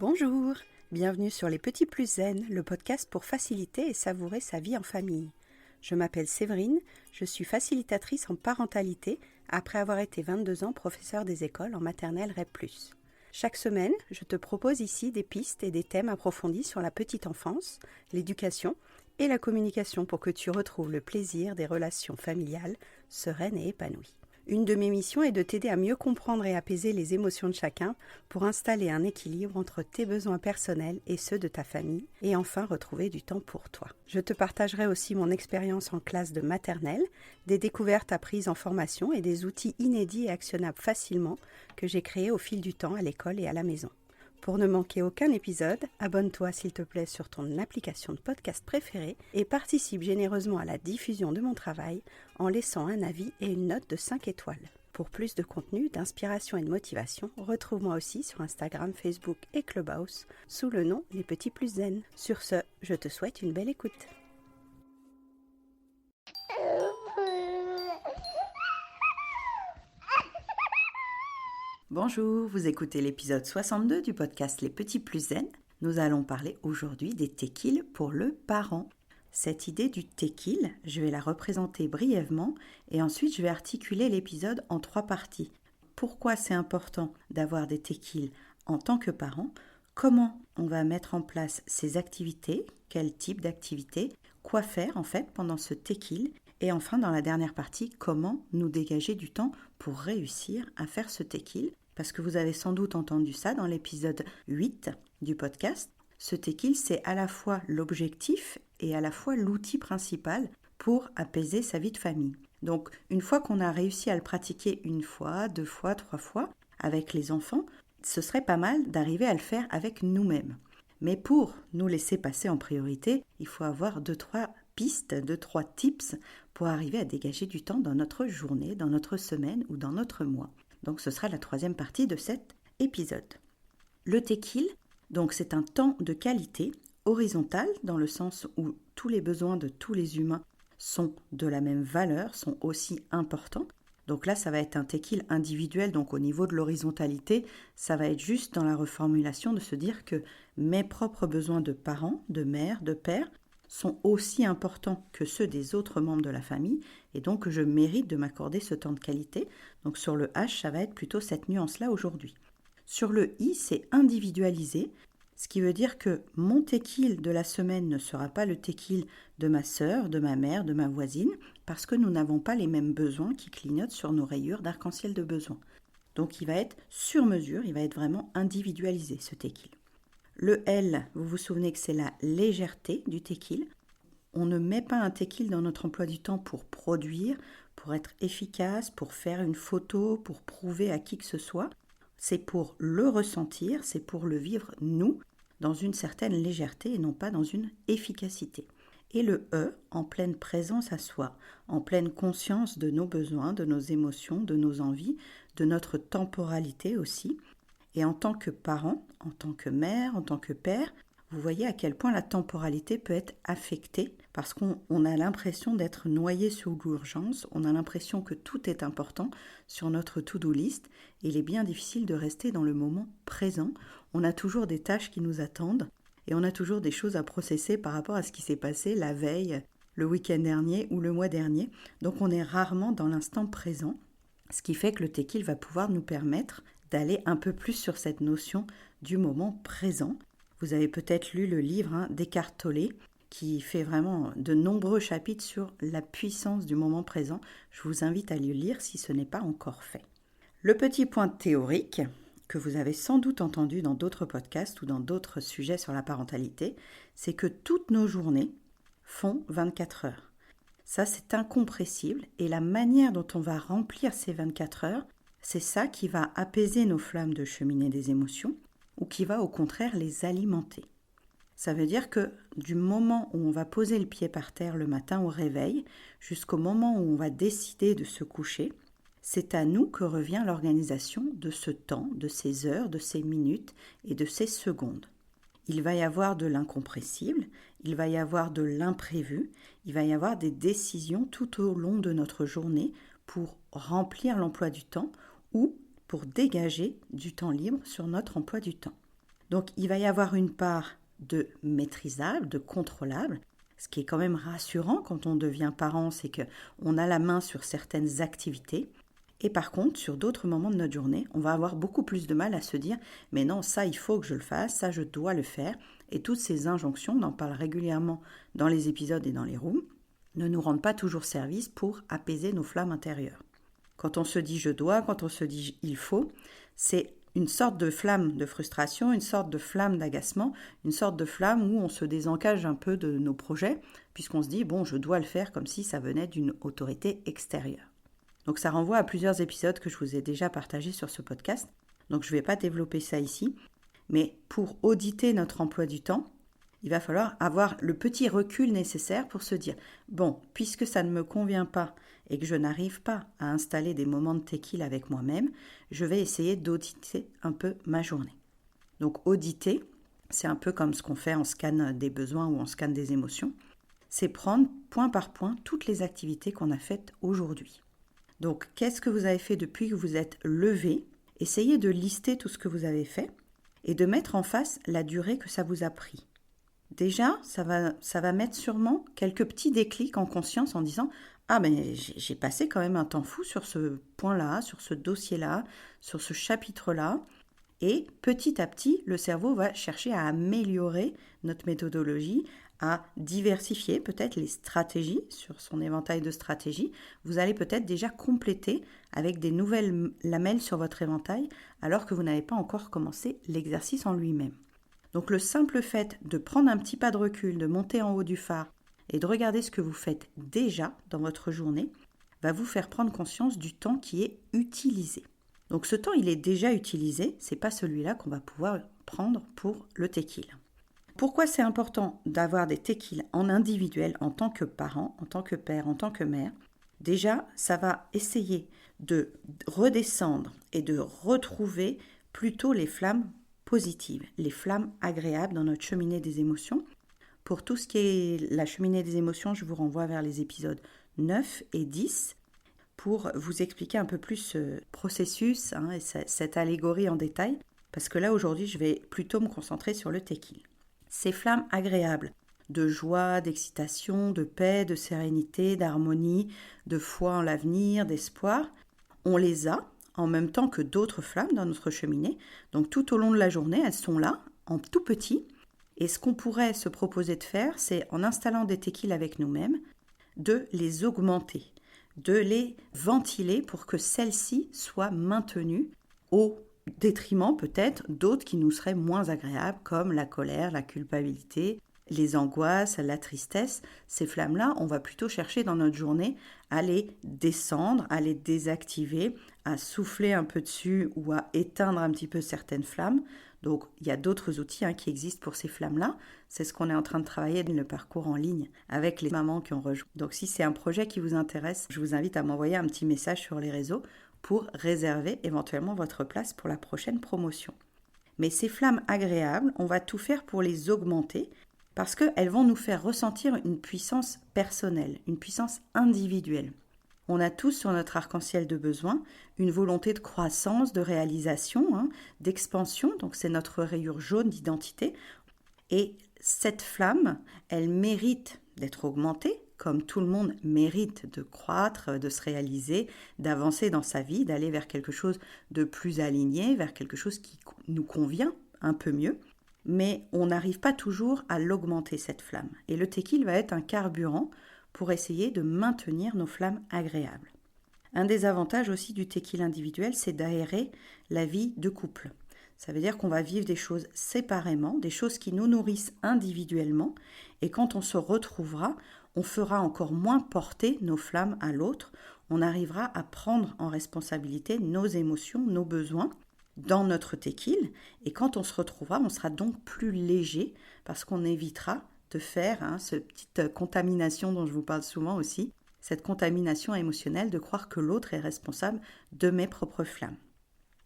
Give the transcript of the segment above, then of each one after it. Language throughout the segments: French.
Bonjour, bienvenue sur Les Petits Plus Zen, le podcast pour faciliter et savourer sa vie en famille. Je m'appelle Séverine, je suis facilitatrice en parentalité après avoir été 22 ans professeure des écoles en maternelle REP+. Chaque semaine, je te propose ici des pistes et des thèmes approfondis sur la petite enfance, l'éducation et la communication pour que tu retrouves le plaisir des relations familiales sereines et épanouies. Une de mes missions est de t'aider à mieux comprendre et apaiser les émotions de chacun pour installer un équilibre entre tes besoins personnels et ceux de ta famille et enfin retrouver du temps pour toi. Je te partagerai aussi mon expérience en classe de maternelle, des découvertes apprises en formation et des outils inédits et actionnables facilement que j'ai créés au fil du temps à l'école et à la maison. Pour ne manquer aucun épisode, abonne-toi s'il te plaît sur ton application de podcast préférée et participe généreusement à la diffusion de mon travail en laissant un avis et une note de 5 étoiles. Pour plus de contenu, d'inspiration et de motivation, retrouve-moi aussi sur Instagram, Facebook et Clubhouse sous le nom Les Petits Plus Zen. Sur ce, je te souhaite une belle écoute. Bonjour, vous écoutez l'épisode 62 du podcast Les Petits Plus Zen. Nous allons parler aujourd'hui des tekils pour le parent. Cette idée du tekil, je vais la représenter brièvement et ensuite je vais articuler l'épisode en 3 parties. Pourquoi c'est important d'avoir des tekils en tant que parent? Comment on va mettre en place ces activités? Quel type d'activité? Quoi faire en fait pendant ce tekil? Et enfin, dans la dernière partie, comment nous dégager du temps pour réussir à faire ce tekil? Parce que vous avez sans doute entendu ça dans l'épisode 8 du podcast. Ce tekil, c'est à la fois l'objectif et à la fois l'outil principal pour apaiser sa vie de famille. Donc, une fois qu'on a réussi à le pratiquer 1 fois, 2 fois, 3 fois avec les enfants, ce serait pas mal d'arriver à le faire avec nous-mêmes. Mais pour nous laisser passer en priorité, il faut avoir 2-3 pistes, 2-3 tips pour arriver à dégager du temps dans notre journée, dans notre semaine ou dans notre mois. Donc ce sera la 3e partie de cet épisode. Le tekil, donc c'est un temps de qualité horizontal dans le sens où tous les besoins de tous les humains sont de la même valeur, sont aussi importants. Donc là, ça va être un tekil individuel, donc au niveau de l'horizontalité, ça va être juste dans la reformulation de se dire que mes propres besoins de parents, de mère, de père, sont aussi importants que ceux des autres membres de la famille et donc je mérite de m'accorder ce temps de qualité. Donc sur le H, ça va être plutôt cette nuance-là aujourd'hui. Sur le I, c'est individualisé, ce qui veut dire que mon tekil de la semaine ne sera pas le tekil de ma sœur, de ma mère, de ma voisine, parce que nous n'avons pas les mêmes besoins qui clignotent sur nos rayures d'arc-en-ciel de besoins. Donc il va être sur mesure, il va être vraiment individualisé ce tekil. Le L, vous vous souvenez que c'est la légèreté du tekil. On ne met pas un tekil dans notre emploi du temps pour produire, pour être efficace, pour faire une photo, pour prouver à qui que ce soit. C'est pour le ressentir, c'est pour le vivre nous, dans une certaine légèreté et non pas dans une efficacité. Et le E, en pleine présence à soi, en pleine conscience de nos besoins, de nos émotions, de nos envies, de notre temporalité aussi. Et en tant que parent, en tant que mère, en tant que père, vous voyez à quel point la temporalité peut être affectée parce qu'on a l'impression d'être noyé sous l'urgence, on a l'impression que tout est important sur notre to-do list et il est bien difficile de rester dans le moment présent. On a toujours des tâches qui nous attendent et on a toujours des choses à processer par rapport à ce qui s'est passé la veille, le week-end dernier ou le mois dernier. Donc on est rarement dans l'instant présent, ce qui fait que le tekil va pouvoir nous permettre d'aller un peu plus sur cette notion du moment présent. Vous avez peut-être lu le livre d'Eckhart Tolle qui fait vraiment de nombreux chapitres sur la puissance du moment présent. Je vous invite à le lire si ce n'est pas encore fait. Le petit point théorique que vous avez sans doute entendu dans d'autres podcasts ou dans d'autres sujets sur la parentalité, c'est que toutes nos journées font 24 heures. Ça, c'est incompressible et la manière dont on va remplir ces 24 heures, c'est ça qui va apaiser nos flammes de cheminée des émotions ou qui va au contraire les alimenter. Ça veut dire que du moment où on va poser le pied par terre le matin au réveil jusqu'au moment où on va décider de se coucher, c'est à nous que revient l'organisation de ce temps, de ces heures, de ces minutes et de ces secondes. Il va y avoir de l'incompressible, il va y avoir de l'imprévu, il va y avoir des décisions tout au long de notre journée pour remplir l'emploi du temps ou pour dégager du temps libre sur notre emploi du temps. Donc il va y avoir une part de maîtrisable, de contrôlable. Ce qui est quand même rassurant quand on devient parent, c'est qu'on a la main sur certaines activités. Et par contre, sur d'autres moments de notre journée, on va avoir beaucoup plus de mal à se dire « mais non, ça il faut que je le fasse, ça je dois le faire ». Et toutes ces injonctions, on en parle régulièrement dans les épisodes et dans les rooms, ne nous rendent pas toujours service pour apaiser nos flammes intérieures. Quand on se dit « je dois », quand on se dit « il faut », c'est une sorte de flamme de frustration, une sorte de flamme d'agacement, une sorte de flamme où on se désencage un peu de nos projets, puisqu'on se dit « bon, je dois le faire » comme si ça venait d'une autorité extérieure. Donc ça renvoie à plusieurs épisodes que je vous ai déjà partagés sur ce podcast, donc je ne vais pas développer ça ici, mais pour auditer notre emploi du temps, il va falloir avoir le petit recul nécessaire pour se dire « bon, puisque ça ne me convient pas et que je n'arrive pas à installer des moments de tequila avec moi-même, je vais essayer d'auditer un peu ma journée. » Donc auditer, c'est un peu comme ce qu'on fait en scan des besoins ou en scan des émotions, c'est prendre point par point toutes les activités qu'on a faites aujourd'hui. Donc qu'est-ce que vous avez fait depuis que vous êtes levé? Essayez de lister tout ce que vous avez fait et de mettre en face la durée que ça vous a pris. Déjà, ça va mettre sûrement quelques petits déclics en conscience en disant « Ah, mais j'ai passé quand même un temps fou sur ce point-là, sur ce dossier-là, sur ce chapitre-là. » Et petit à petit, le cerveau va chercher à améliorer notre méthodologie, à diversifier peut-être les stratégies sur son éventail de stratégies. Vous allez peut-être déjà compléter avec des nouvelles lamelles sur votre éventail alors que vous n'avez pas encore commencé l'exercice en lui-même. Donc le simple fait de prendre un petit pas de recul, de monter en haut du phare et de regarder ce que vous faites déjà dans votre journée va vous faire prendre conscience du temps qui est utilisé. Donc ce temps, il est déjà utilisé, c'est pas celui-là qu'on va pouvoir prendre pour le tequila. Pourquoi c'est important d'avoir des tequilas en individuel en tant que parent, en tant que père, en tant que mère? Déjà, ça va essayer de redescendre et de retrouver plutôt les flammes positives, les flammes agréables dans notre cheminée des émotions. Pour tout ce qui est la cheminée des émotions, je vous renvoie vers les épisodes 9 et 10 pour vous expliquer un peu plus ce processus et cette allégorie en détail, parce que là aujourd'hui je vais plutôt me concentrer sur le tequila. Ces flammes agréables de joie, d'excitation, de paix, de sérénité, d'harmonie, de foi en l'avenir, d'espoir, on les a en même temps que d'autres flammes dans notre cheminée. Donc tout au long de la journée, elles sont là, en tout petit. Et ce qu'on pourrait se proposer de faire, c'est en installant des tequilas avec nous-mêmes, de les augmenter, de les ventiler pour que celles-ci soient maintenues au détriment peut-être d'autres qui nous seraient moins agréables, comme la colère, la culpabilité, les angoisses, la tristesse. Ces flammes-là, on va plutôt chercher dans notre journée à les descendre, à les désactiver, à souffler un peu dessus ou à éteindre un petit peu certaines flammes. Donc, il y a d'autres outils qui existent pour ces flammes-là. C'est ce qu'on est en train de travailler dans le parcours en ligne avec les mamans qui ont rejoint. Donc, si c'est un projet qui vous intéresse, je vous invite à m'envoyer un petit message sur les réseaux pour réserver éventuellement votre place pour la prochaine promotion. Mais ces flammes agréables, on va tout faire pour les augmenter parce qu'elles vont nous faire ressentir une puissance personnelle, une puissance individuelle. On a tous sur notre arc-en-ciel de besoins une volonté de croissance, de réalisation, d'expansion, donc c'est notre rayure jaune d'identité. Et cette flamme, elle mérite d'être augmentée, comme tout le monde mérite de croître, de se réaliser, d'avancer dans sa vie, d'aller vers quelque chose de plus aligné, vers quelque chose qui nous convient un peu mieux. Mais on n'arrive pas toujours à l'augmenter, cette flamme. Et le tequila va être un carburant pour essayer de maintenir nos flammes agréables. Un des avantages aussi du tequila individuel, c'est d'aérer la vie de couple. Ça veut dire qu'on va vivre des choses séparément, des choses qui nous nourrissent individuellement, et quand on se retrouvera, on fera encore moins porter nos flammes à l'autre, on arrivera à prendre en responsabilité nos émotions, nos besoins dans notre tequila, et quand on se retrouvera, on sera donc plus léger, parce qu'on évitera de faire cette petite contamination dont je vous parle souvent aussi, cette contamination émotionnelle de croire que l'autre est responsable de mes propres flammes.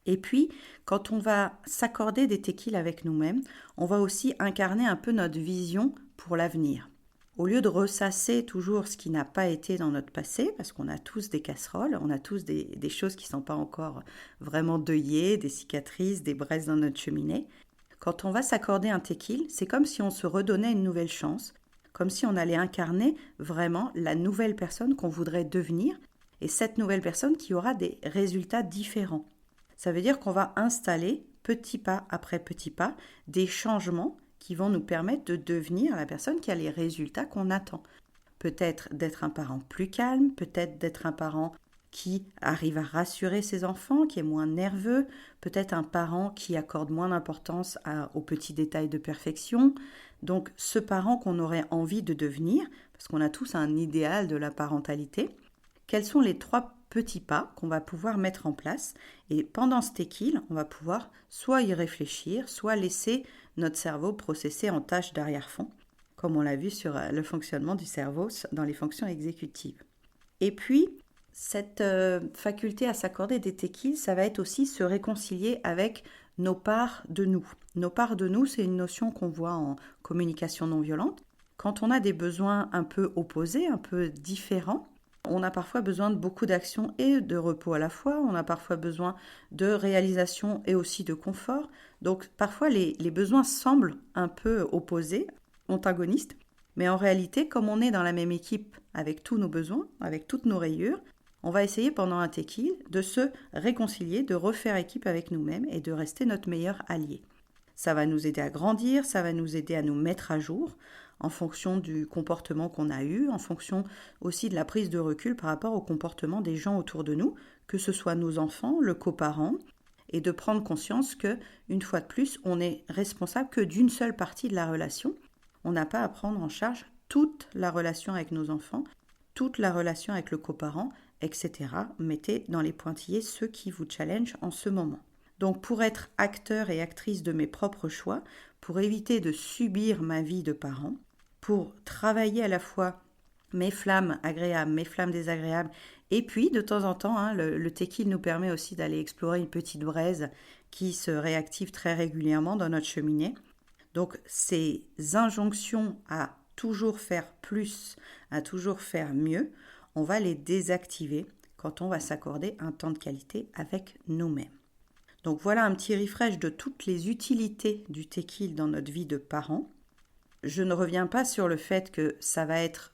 Et puis, quand on va s'accorder des tequilas avec nous-mêmes, on va aussi incarner un peu notre vision pour l'avenir. Au lieu de ressasser toujours ce qui n'a pas été dans notre passé, parce qu'on a tous des casseroles, on a tous des choses qui ne sont pas encore vraiment deuillées, des cicatrices, des braises dans notre cheminée, Quand on va s'accorder un tequil, c'est comme si on se redonnait une nouvelle chance, comme si on allait incarner vraiment la nouvelle personne qu'on voudrait devenir et cette nouvelle personne qui aura des résultats différents. Ça veut dire qu'on va installer, petit pas après petit pas, des changements qui vont nous permettre de devenir la personne qui a les résultats qu'on attend. Peut-être d'être un parent plus calme, peut-être d'être un parent qui arrive à rassurer ses enfants, qui est moins nerveux, peut-être un parent qui accorde moins d'importance aux petits détails de perfection. Donc ce parent qu'on aurait envie de devenir, parce qu'on a tous un idéal de la parentalité, quels sont les 3 petits pas qu'on va pouvoir mettre en place? Et pendant ce tequil, on va pouvoir soit y réfléchir, soit laisser notre cerveau processer en tâches d'arrière-fond, comme on l'a vu sur le fonctionnement du cerveau dans les fonctions exécutives. Et puis, cette faculté à s'accorder des tequils, ça va être aussi se réconcilier avec nos parts de nous. Nos parts de nous, c'est une notion qu'on voit en communication non violente. Quand on a des besoins un peu opposés, un peu différents, on a parfois besoin de beaucoup d'action et de repos à la fois, on a parfois besoin de réalisation et aussi de confort. Donc parfois les besoins semblent un peu opposés, antagonistes, mais en réalité, comme on est dans la même équipe avec tous nos besoins, avec toutes nos rayures, on va essayer pendant un tequil de se réconcilier, de refaire équipe avec nous-mêmes et de rester notre meilleur allié. Ça va nous aider à grandir, ça va nous aider à nous mettre à jour en fonction du comportement qu'on a eu, en fonction aussi de la prise de recul par rapport au comportement des gens autour de nous, que ce soit nos enfants, le coparent, et de prendre conscience que, une fois de plus, on n'est responsable que d'une seule partie de la relation. On n'a pas à prendre en charge toute la relation avec nos enfants, toute la relation avec le coparent, etc. Mettez dans les pointillés ceux qui vous challengent en ce moment. Donc pour être acteur et actrice de mes propres choix, pour éviter de subir ma vie de parent, pour travailler à la fois mes flammes agréables, mes flammes désagréables, et puis de temps en temps, le tequil nous permet aussi d'aller explorer une petite braise qui se réactive très régulièrement dans notre cheminée. Donc ces injonctions à toujours faire plus, à toujours faire mieux, on va les désactiver quand on va s'accorder un temps de qualité avec nous-mêmes. Donc voilà un petit refresh de toutes les utilités du tequil dans notre vie de parents. Je ne reviens pas sur le fait que ça va être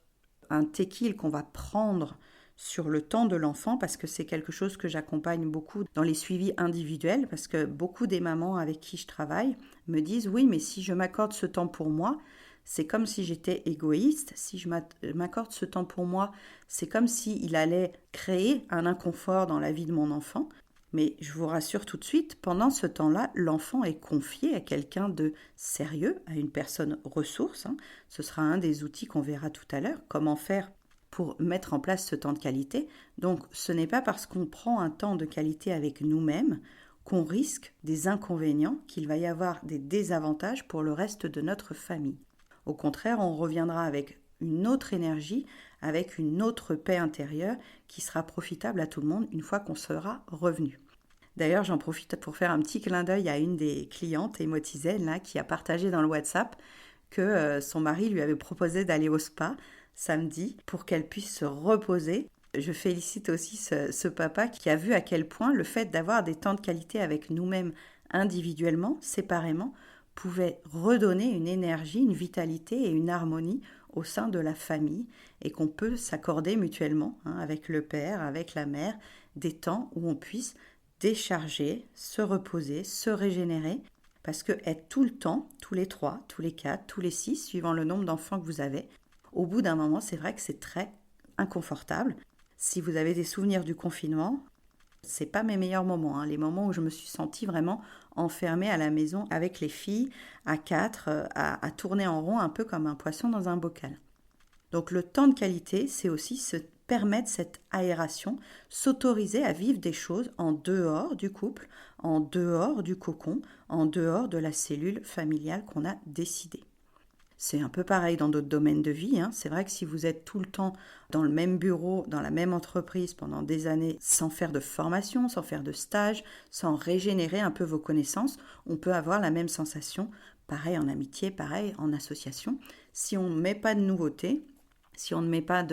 un tequil qu'on va prendre sur le temps de l'enfant parce que c'est quelque chose que j'accompagne beaucoup dans les suivis individuels parce que beaucoup des mamans avec qui je travaille me disent oui mais si je m'accorde ce temps pour moi, c'est comme si j'étais égoïste. Si je m'accorde ce temps pour moi, c'est comme s'il allait créer un inconfort dans la vie de mon enfant. Mais je vous rassure tout de suite, pendant ce temps-là, l'enfant est confié à quelqu'un de sérieux, à une personne ressource. Ce sera un des outils qu'on verra tout à l'heure, comment faire pour mettre en place ce temps de qualité. Donc ce n'est pas parce qu'on prend un temps de qualité avec nous-mêmes qu'on risque des inconvénients, qu'il va y avoir des désavantages pour le reste de notre famille. Au contraire, on reviendra avec une autre énergie, avec une autre paix intérieure qui sera profitable à tout le monde une fois qu'on sera revenu. D'ailleurs, j'en profite pour faire un petit clin d'œil à une des clientes, Émotisaine, là, qui a partagé dans le WhatsApp que son mari lui avait proposé d'aller au spa samedi pour qu'elle puisse se reposer. Je félicite aussi ce papa qui a vu à quel point le fait d'avoir des temps de qualité avec nous-mêmes individuellement, séparément, pouvait redonner une énergie, une vitalité et une harmonie au sein de la famille et qu'on peut s'accorder mutuellement avec le père, avec la mère, des temps où on puisse décharger, se reposer, se régénérer parce que être tout le temps, tous les 3, tous les 4, tous les 6, suivant le nombre d'enfants que vous avez, au bout d'un moment, c'est vrai que c'est très inconfortable. Si vous avez des souvenirs du confinement, c'est pas mes meilleurs moments, les moments où je me suis sentie vraiment enfermée à la maison avec les filles, à 4, à tourner en rond un peu comme un poisson dans un bocal. Donc le temps de qualité, c'est aussi se permettre cette aération, s'autoriser à vivre des choses en dehors du couple, en dehors du cocon, en dehors de la cellule familiale qu'on a décidée. C'est un peu pareil dans d'autres domaines de vie. C'est vrai que si vous êtes tout le temps dans le même bureau, dans la même entreprise pendant des années, sans faire de formation, sans faire de stage, sans régénérer un peu vos connaissances, on peut avoir la même sensation, pareil en amitié, pareil en association. Si on ne met pas de nouveautés, si on ne met pas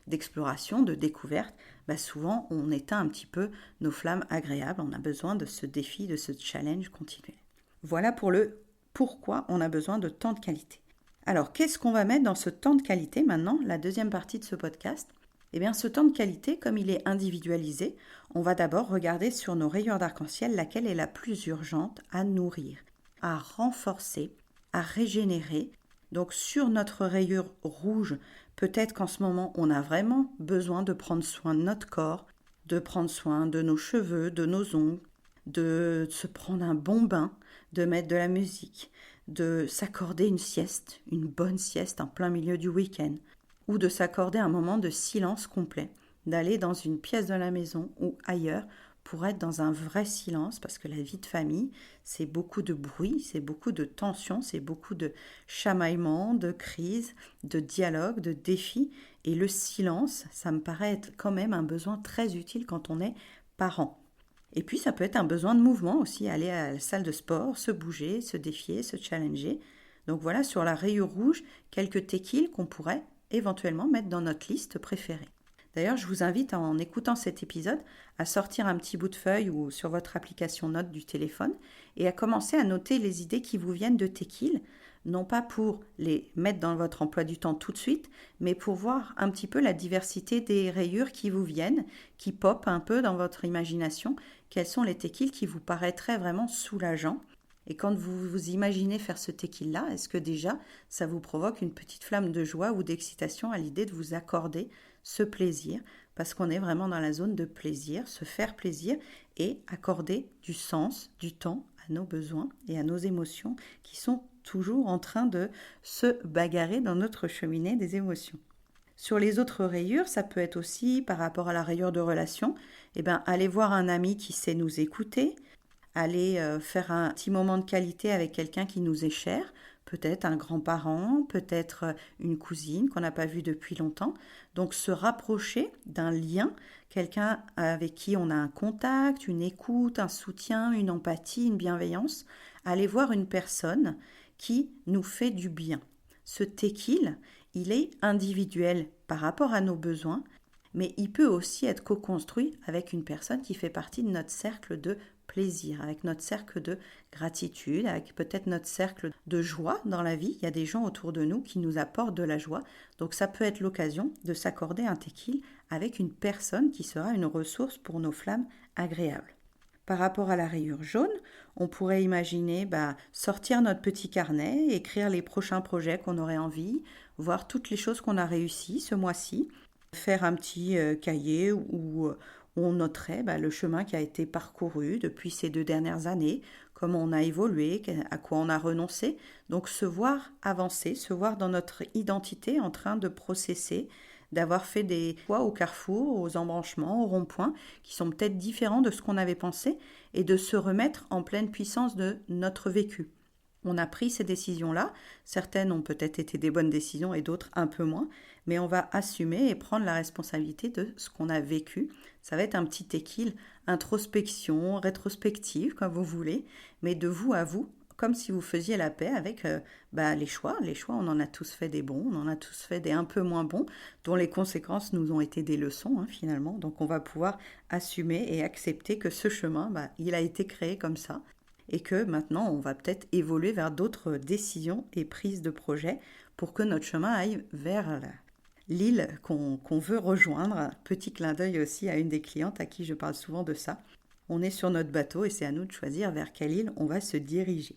d'exploration, de découverte, souvent on éteint un petit peu nos flammes agréables. On a besoin de ce défi, de ce challenge continuel. Voilà pour le pourquoi on a besoin de temps de qualité. Alors, qu'est-ce qu'on va mettre dans ce temps de qualité maintenant, la deuxième partie de ce podcast? Eh bien, ce temps de qualité, comme il est individualisé, on va d'abord regarder sur nos rayures d'arc-en-ciel laquelle est la plus urgente à nourrir, à renforcer, à régénérer. Donc, sur notre rayure rouge, peut-être qu'en ce moment, on a vraiment besoin de prendre soin de notre corps, de prendre soin de nos cheveux, de nos ongles, de se prendre un bon bain, de mettre de la musique, de s'accorder une sieste, une bonne sieste en plein milieu du week-end, ou de s'accorder un moment de silence complet, d'aller dans une pièce de la maison ou ailleurs pour être dans un vrai silence, parce que la vie de famille, c'est beaucoup de bruit, c'est beaucoup de tension, c'est beaucoup de chamaillements, de crises, de dialogues, de défis, et le silence, ça me paraît être quand même un besoin très utile quand on est parent. Et puis ça peut être un besoin de mouvement aussi, aller à la salle de sport, se bouger, se défier, se challenger. Donc voilà, sur la rayure rouge, quelques tequiles qu'on pourrait éventuellement mettre dans notre liste préférée. D'ailleurs, je vous invite en écoutant cet épisode à sortir un petit bout de feuille ou sur votre application note du téléphone et à commencer à noter les idées qui vous viennent de tequil, non pas pour les mettre dans votre emploi du temps tout de suite, mais pour voir un petit peu la diversité des rayures qui vous viennent, qui popent un peu dans votre imagination, quels sont les tequils qui vous paraîtraient vraiment soulageants. Et quand vous vous imaginez faire ce tequil-là, est-ce que déjà ça vous provoque une petite flamme de joie ou d'excitation à l'idée de vous accorder ce plaisir? Parce qu'on est vraiment dans la zone de plaisir, se faire plaisir et accorder du sens, du temps à nos besoins et à nos émotions qui sont toujours en train de se bagarrer dans notre cheminée des émotions. Sur les autres rayures, ça peut être aussi par rapport à la rayure de relation, aller voir un ami qui sait nous écouter, aller faire un petit moment de qualité avec quelqu'un qui nous est cher, peut-être un grand-parent, peut-être une cousine qu'on n'a pas vue depuis longtemps. Donc se rapprocher d'un lien, quelqu'un avec qui on a un contact, une écoute, un soutien, une empathie, une bienveillance, aller voir une personne qui nous fait du bien. Ce tequil, il est individuel par rapport à nos besoins, mais il peut aussi être co-construit avec une personne qui fait partie de notre cercle de plaisir, avec notre cercle de gratitude, avec peut-être notre cercle de joie dans la vie. Il y a des gens autour de nous qui nous apportent de la joie. Donc ça peut être l'occasion de s'accorder un tequil avec une personne qui sera une ressource pour nos flammes agréables. Par rapport à la rayure jaune, on pourrait imaginer sortir notre petit carnet, écrire les prochains projets qu'on aurait envie, voir toutes les choses qu'on a réussies ce mois-ci, faire un petit cahier où on noterait le chemin qui a été parcouru depuis ces 2 dernières années, comment on a évolué, à quoi on a renoncé. Donc se voir avancer, se voir dans notre identité en train de processer, d'avoir fait des choix au carrefour, aux embranchements, aux ronds-points, qui sont peut-être différents de ce qu'on avait pensé, et de se remettre en pleine puissance de notre vécu. On a pris ces décisions-là, certaines ont peut-être été des bonnes décisions et d'autres un peu moins, mais on va assumer et prendre la responsabilité de ce qu'on a vécu. Ça va être un petit tequil, introspection, rétrospective, comme vous voulez, mais de vous à vous, comme si vous faisiez la paix avec les choix. Les choix, on en a tous fait des bons, on en a tous fait des un peu moins bons, dont les conséquences nous ont été des leçons finalement. Donc on va pouvoir assumer et accepter que ce chemin, il a été créé comme ça. Et que maintenant, on va peut-être évoluer vers d'autres décisions et prises de projets pour que notre chemin aille vers l'île qu'on veut rejoindre. Petit clin d'œil aussi à une des clientes à qui je parle souvent de ça. On est sur notre bateau et c'est à nous de choisir vers quelle île on va se diriger.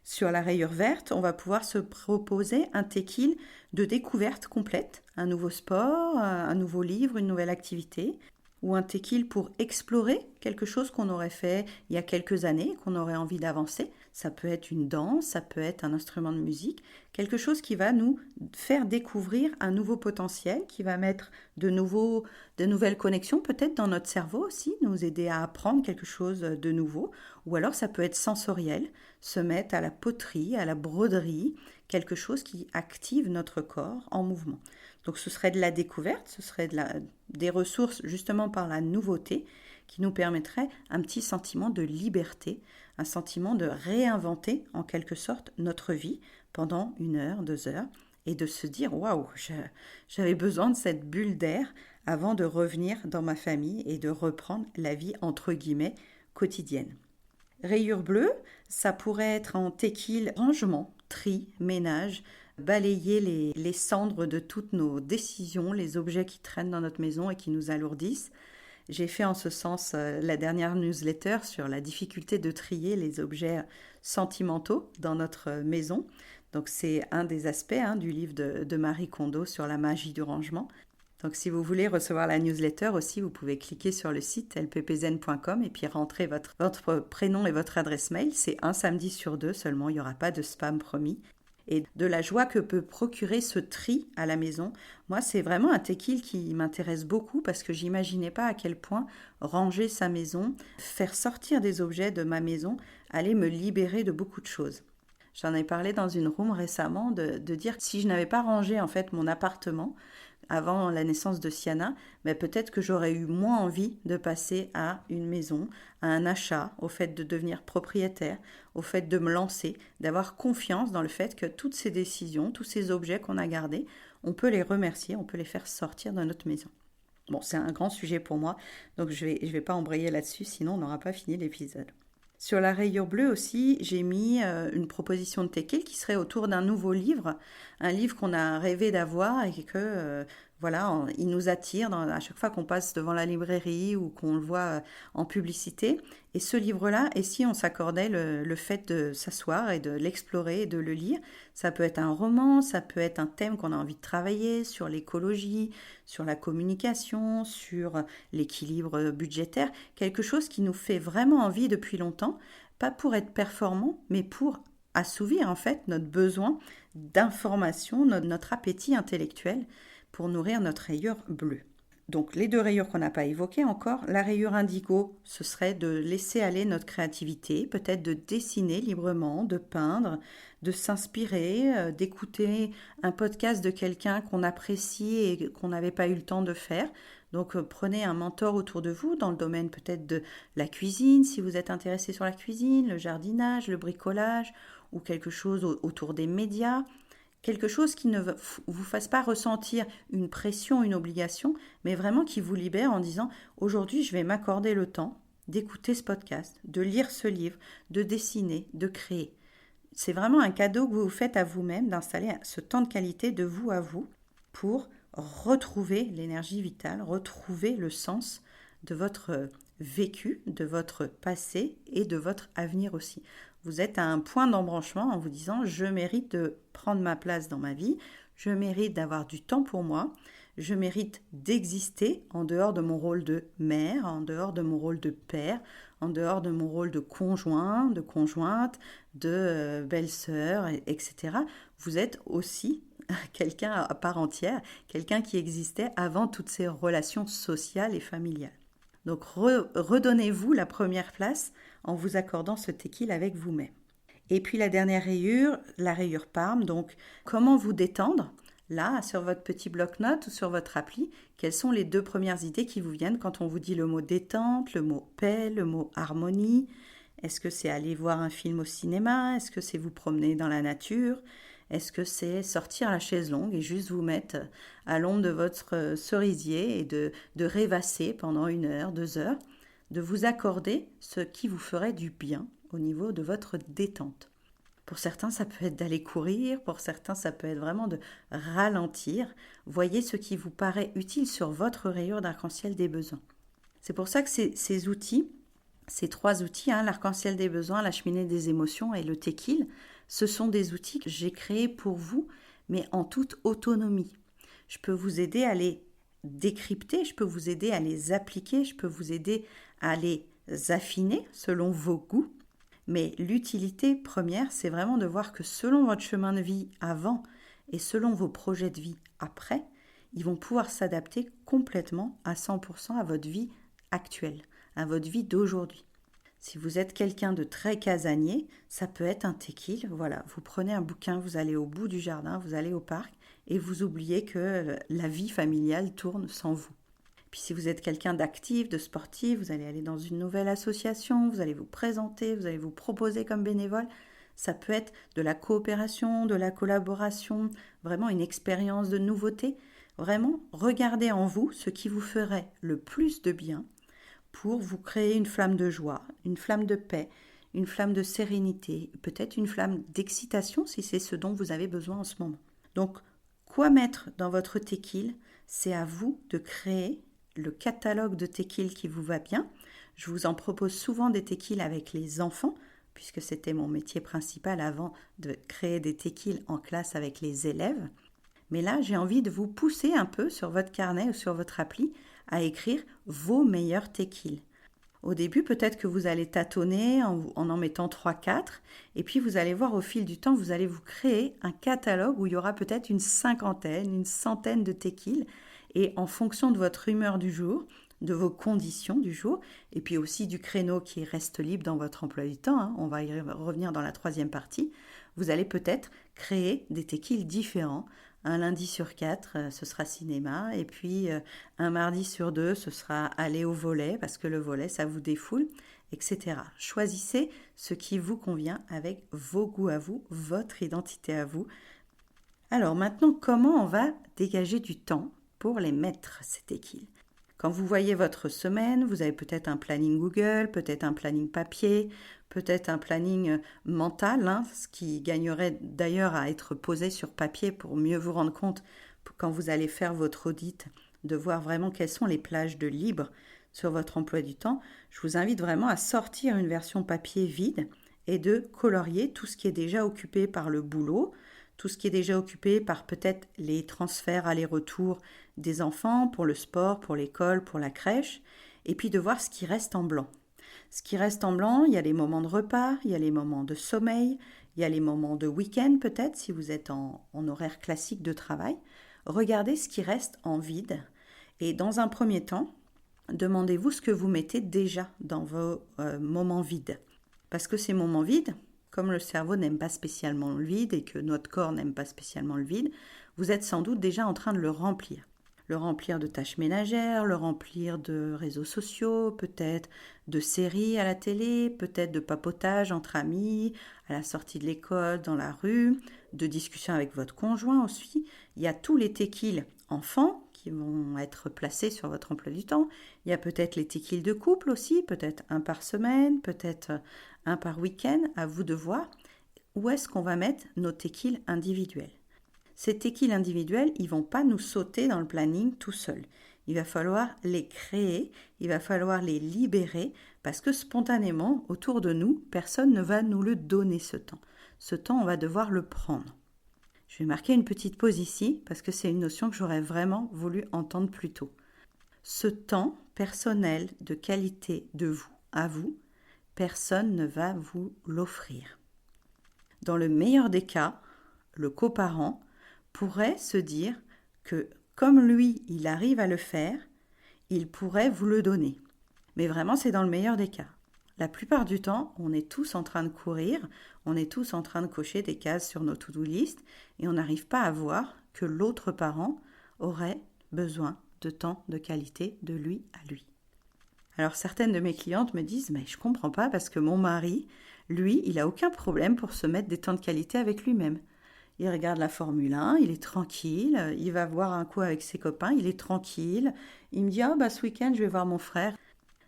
Sur la rayure verte, on va pouvoir se proposer un tequil de découverte complète, un nouveau sport, un nouveau livre, une nouvelle activité, ou un tequil pour explorer quelque chose qu'on aurait fait il y a quelques années, qu'on aurait envie d'avancer. Ça peut être une danse, ça peut être un instrument de musique, quelque chose qui va nous faire découvrir un nouveau potentiel, qui va mettre de nouvelles connexions peut-être dans notre cerveau aussi, nous aider à apprendre quelque chose de nouveau. Ou alors ça peut être sensoriel, se mettre à la poterie, à la broderie, quelque chose qui active notre corps en mouvement. Donc ce serait de la découverte, ce serait des ressources justement par la nouveauté qui nous permettrait un petit sentiment de liberté, un sentiment de réinventer en quelque sorte notre vie pendant 1 heure, 2 heures et de se dire « Waouh, j'avais besoin de cette bulle d'air avant de revenir dans ma famille et de reprendre la vie entre guillemets quotidienne ». Rayures bleues, ça pourrait être en tequil rangement, tri, ménage, balayer les cendres de toutes nos décisions, les objets qui traînent dans notre maison et qui nous alourdissent. J'ai fait en ce sens la dernière newsletter sur la difficulté de trier les objets sentimentaux dans notre maison. Donc c'est un des aspects du livre de Marie Kondo sur la magie du rangement. Donc si vous voulez recevoir la newsletter aussi, vous pouvez cliquer sur le site lppzen.com et puis rentrer votre prénom et votre adresse mail. C'est un samedi sur 2 seulement, il n'y aura pas de spam promis. Et de la joie que peut procurer ce tri à la maison. Moi, c'est vraiment un tequil qui m'intéresse beaucoup parce que j'imaginais pas à quel point ranger sa maison, faire sortir des objets de ma maison, allait me libérer de beaucoup de choses. J'en ai parlé dans une room récemment de dire que si je n'avais pas rangé en fait mon appartement avant la naissance de Siana, mais peut-être que j'aurais eu moins envie de passer à une maison, à un achat, au fait de devenir propriétaire, au fait de me lancer, d'avoir confiance dans le fait que toutes ces décisions, tous ces objets qu'on a gardés, on peut les remercier, on peut les faire sortir de notre maison. Bon, c'est un grand sujet pour moi, donc je vais pas embrayer là-dessus, sinon on n'aura pas fini l'épisode. Sur la rayure bleue aussi, j'ai mis une proposition de tequil qui serait autour d'un nouveau livre, un livre qu'on a rêvé d'avoir et que il nous attire à chaque fois qu'on passe devant la librairie ou qu'on le voit en publicité. Et ce livre-là, et si on s'accordait le fait de s'asseoir et de l'explorer et de le lire, ça peut être un roman, ça peut être un thème qu'on a envie de travailler sur l'écologie, sur la communication, sur l'équilibre budgétaire, quelque chose qui nous fait vraiment envie depuis longtemps, pas pour être performant, mais pour assouvir en fait notre besoin d'information, notre appétit intellectuel pour nourrir notre rayure bleue. Donc les deux rayures qu'on n'a pas évoquées encore, la rayure indigo, ce serait de laisser aller notre créativité, peut-être de dessiner librement, de peindre, de s'inspirer, d'écouter un podcast de quelqu'un qu'on apprécie et qu'on n'avait pas eu le temps de faire. Donc prenez un mentor autour de vous dans le domaine peut-être de la cuisine, si vous êtes intéressé sur la cuisine, le jardinage, le bricolage ou quelque chose autour des médias. Quelque chose qui ne vous fasse pas ressentir une pression, une obligation, mais vraiment qui vous libère en disant « Aujourd'hui, je vais m'accorder le temps d'écouter ce podcast, de lire ce livre, de dessiner, de créer. » C'est vraiment un cadeau que vous vous faites à vous-même d'installer ce temps de qualité de vous à vous pour retrouver l'énergie vitale, retrouver le sens de votre vécu, de votre passé et de votre avenir aussi. Vous êtes à un point d'embranchement en vous disant « Je mérite de prendre ma place dans ma vie, je mérite d'avoir du temps pour moi, je mérite d'exister en dehors de mon rôle de mère, en dehors de mon rôle de père, en dehors de mon rôle de conjoint, de conjointe, de belle-sœur, etc. » Vous êtes aussi quelqu'un à part entière, quelqu'un qui existait avant toutes ces relations sociales et familiales. Donc redonnez-vous la première place en vous accordant ce tequil avec vous-même. Et puis la dernière rayure, la rayure Parme, donc comment vous détendre. Là, sur votre petit bloc-notes ou sur votre appli, quelles sont les 2 premières idées qui vous viennent quand on vous dit le mot détente, le mot paix, le mot harmonie? Est-ce que c'est aller voir un film au cinéma? Est-ce que c'est vous promener dans la nature? Est-ce que c'est sortir la chaise longue et juste vous mettre à l'ombre de votre cerisier et de rêvasser pendant 1 heure, 2 heures, de vous accorder ce qui vous ferait du bien au niveau de votre détente? Pour certains, ça peut être d'aller courir, pour certains, ça peut être vraiment de ralentir. Voyez ce qui vous paraît utile sur votre rayure d'arc-en-ciel des besoins. C'est pour ça que ces outils, ces 3 outils, l'arc-en-ciel des besoins, la cheminée des émotions et le tequil, ce sont des outils que j'ai créés pour vous, mais en toute autonomie. Je peux vous aider à les décrypter, je peux vous aider à les appliquer, je peux vous aider à les affiner selon vos goûts. Mais l'utilité première, c'est vraiment de voir que selon votre chemin de vie avant et selon vos projets de vie après, ils vont pouvoir s'adapter complètement à 100% à votre vie actuelle, à votre vie d'aujourd'hui. Si vous êtes quelqu'un de très casanier, ça peut être un tequil. Voilà, vous prenez un bouquin, vous allez au bout du jardin, vous allez au parc et vous oubliez que la vie familiale tourne sans vous. Puis si vous êtes quelqu'un d'actif, de sportif, vous allez aller dans une nouvelle association, vous allez vous présenter, vous allez vous proposer comme bénévole. Ça peut être de la coopération, de la collaboration, vraiment une expérience de nouveauté. Vraiment, regardez en vous ce qui vous ferait le plus de bien pour vous créer une flamme de joie, une flamme de paix, une flamme de sérénité, peut-être une flamme d'excitation si c'est ce dont vous avez besoin en ce moment. Donc, quoi mettre dans votre tequil? C'est à vous de créer le catalogue de tequil qui vous va bien. Je vous en propose souvent des tequils avec les enfants, puisque c'était mon métier principal avant de créer des tequils en classe avec les élèves. Mais là, j'ai envie de vous pousser un peu sur votre carnet ou sur votre appli à écrire vos meilleurs tequils. Au début, peut-être que vous allez tâtonner en mettant 3-4, et puis vous allez voir au fil du temps, vous allez vous créer un catalogue où il y aura peut-être une cinquantaine, une centaine de tequils, et en fonction de votre humeur du jour, de vos conditions du jour, et puis aussi du créneau qui reste libre dans votre emploi du temps, on va y revenir dans la troisième partie, vous allez peut-être créer des tequils différents. Un lundi sur 4, ce sera cinéma. Et puis, un mardi sur 2, ce sera aller au volley, parce que le volley, ça vous défoule, etc. Choisissez ce qui vous convient avec vos goûts à vous, votre identité à vous. Alors maintenant, comment on va dégager du temps pour les mettre, ces tequils? Quand vous voyez votre semaine, vous avez peut-être un planning Google, peut-être un planning papier, peut-être un planning mental, ce qui gagnerait d'ailleurs à être posé sur papier pour mieux vous rendre compte quand vous allez faire votre audit, de voir vraiment quelles sont les plages de libre sur votre emploi du temps. Je vous invite vraiment à sortir une version papier vide et de colorier tout ce qui est déjà occupé par le boulot, tout ce qui est déjà occupé par peut-être les transferts aller-retour des enfants pour le sport, pour l'école, pour la crèche, et puis de voir ce qui reste en blanc. Ce qui reste en blanc, il y a les moments de repas, il y a les moments de sommeil, il y a les moments de week-end peut-être si vous êtes en horaire classique de travail. Regardez ce qui reste en vide et dans un premier temps, demandez-vous ce que vous mettez déjà dans vos moments vides. Parce que ces moments vides, comme le cerveau n'aime pas spécialement le vide et que notre corps n'aime pas spécialement le vide, vous êtes sans doute déjà en train de le remplir. Le remplir de tâches ménagères, le remplir de réseaux sociaux, peut-être de séries à la télé, peut-être de papotage entre amis, à la sortie de l'école, dans la rue, de discussions avec votre conjoint aussi. Il y a tous les tequils enfants qui vont être placés sur votre emploi du temps. Il y a peut-être les tequils de couple aussi, peut-être un par semaine, peut-être un par week-end. À vous de voir où est-ce qu'on va mettre nos tequils individuels. Ces tequils individuels, ils ne vont pas nous sauter dans le planning tout seuls. Il va falloir les créer, il va falloir les libérer parce que spontanément, autour de nous, personne ne va nous le donner ce temps. Ce temps, on va devoir le prendre. Je vais marquer une petite pause ici parce que c'est une notion que j'aurais vraiment voulu entendre plus tôt. Ce temps personnel de qualité de vous, à vous, personne ne va vous l'offrir. Dans le meilleur des cas, le coparent pourrait se dire que comme lui, il arrive à le faire, il pourrait vous le donner. Mais vraiment, c'est dans le meilleur des cas. La plupart du temps, on est tous en train de courir, on est tous en train de cocher des cases sur nos to-do list et on n'arrive pas à voir que l'autre parent aurait besoin de temps de qualité de lui à lui. Alors certaines de mes clientes me disent « mais je comprends pas parce que mon mari, lui, il n'a aucun problème pour se mettre des temps de qualité avec lui-même. » Il regarde la Formule 1, il est tranquille, il va boire un coup avec ses copains, il est tranquille. Il me dit « ah ce week-end, je vais voir mon frère. »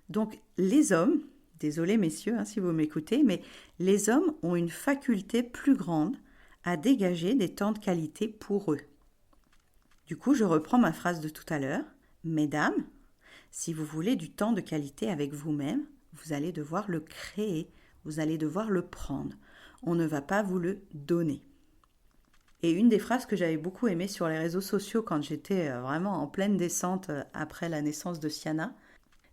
Donc les hommes, désolé messieurs si vous m'écoutez, mais les hommes ont une faculté plus grande à dégager des temps de qualité pour eux. Du coup, je reprends ma phrase de tout à l'heure. Mesdames, si vous voulez du temps de qualité avec vous-même, vous allez devoir le créer, vous allez devoir le prendre. On ne va pas vous le donner. Et une des phrases que j'avais beaucoup aimées sur les réseaux sociaux quand j'étais vraiment en pleine descente après la naissance de Siana,